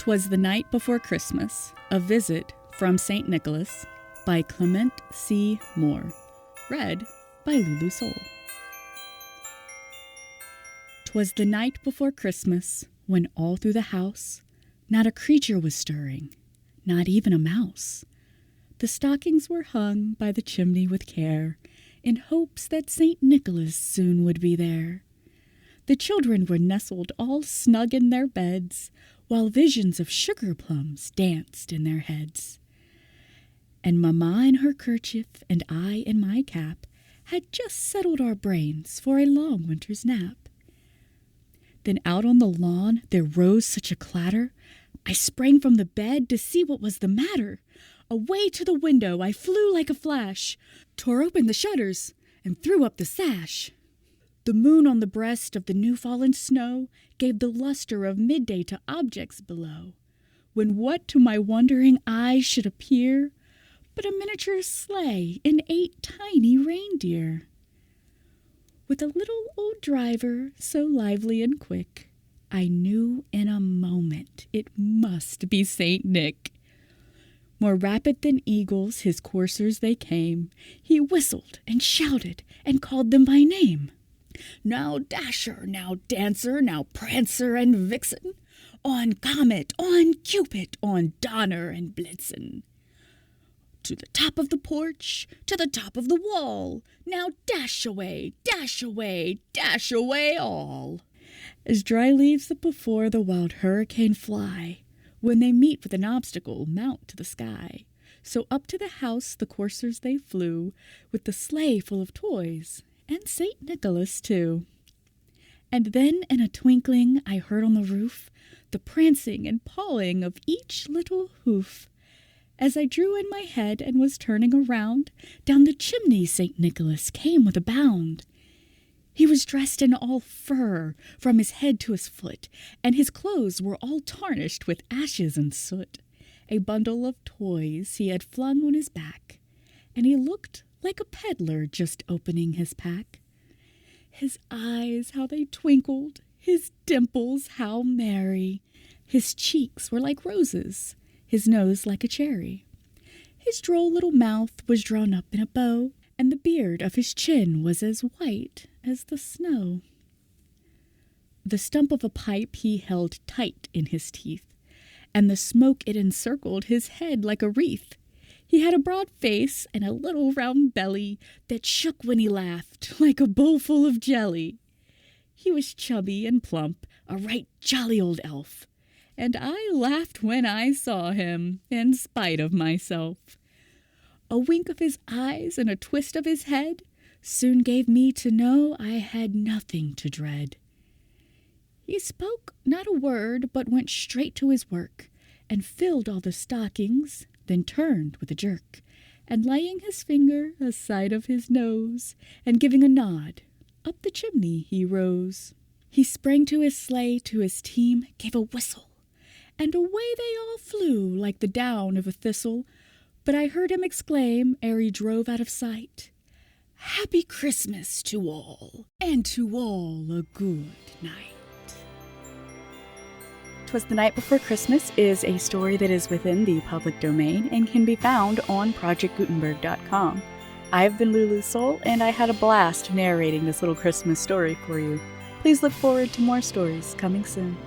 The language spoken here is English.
'Twas the Night Before Christmas, A Visit from St. Nicholas by Clement C. Moore. Read by Lulu Soul. 'Twas the night before Christmas, when all through the house not a creature was stirring, not even a mouse. The stockings were hung by the chimney with care, in hopes that St. Nicholas soon would be there. The children were nestled all snug in their beds, while visions of sugar plums danced in their heads. And Mamma in her kerchief and I in my cap had just settled our brains for a long winter's nap. Then out on the lawn there rose such a clatter, I sprang from the bed to see what was the matter. Away to the window I flew like a flash, tore open the shutters, and threw up the sash. The moon on the breast of the new-fallen snow gave the luster of midday to objects below, when what to my wondering eyes should appear but a miniature sleigh and 8 tiny reindeer. With a little old driver so lively and quick, I knew in a moment it must be St. Nick. More rapid than eagles his coursers they came, he whistled and shouted and called them by name. Now Dasher, now Dancer, now Prancer and Vixen, on Comet, on Cupid, on Donner and Blitzen. To the top of the porch, to the top of the wall, now dash away, dash away, dash away all. As dry leaves that before the wild hurricane fly, when they meet with an obstacle, mount to the sky. So up to the house the coursers they flew, with the sleigh full of toys, and St. Nicholas too. And then in a twinkling I heard on the roof the prancing and pawing of each little hoof. As I drew in my head and was turning around, down the chimney St. Nicholas came with a bound. He was dressed in all fur, from his head to his foot, and his clothes were all tarnished with ashes and soot. A bundle of toys he had flung on his back, and he looked like a peddler just opening his pack. His eyes, how they twinkled, his dimples, how merry. His cheeks were like roses, his nose like a cherry. His droll little mouth was drawn up in a bow, and the beard of his chin was as white as the snow. The stump of a pipe he held tight in his teeth, and the smoke it encircled his head like a wreath. He had a broad face and a little round belly that shook when he laughed like a bowl full of jelly. He was chubby and plump, a right jolly old elf, and I laughed when I saw him, in spite of myself. A wink of his eyes and a twist of his head soon gave me to know I had nothing to dread. He spoke not a word, but went straight to his work, and filled all the stockings, then turned with a jerk, and laying his finger aside of his nose, and giving a nod, up the chimney he rose. He sprang to his sleigh, to his team, gave a whistle, and away they all flew like the down of a thistle. But I heard him exclaim, ere he drove out of sight, "Happy Christmas to all, and to all a good night." 'Twas the Night Before Christmas is a story that is within the public domain and can be found on ProjectGutenberg.com. I've been Lulu Soul, and I had a blast narrating this little Christmas story for you. Please look forward to more stories coming soon.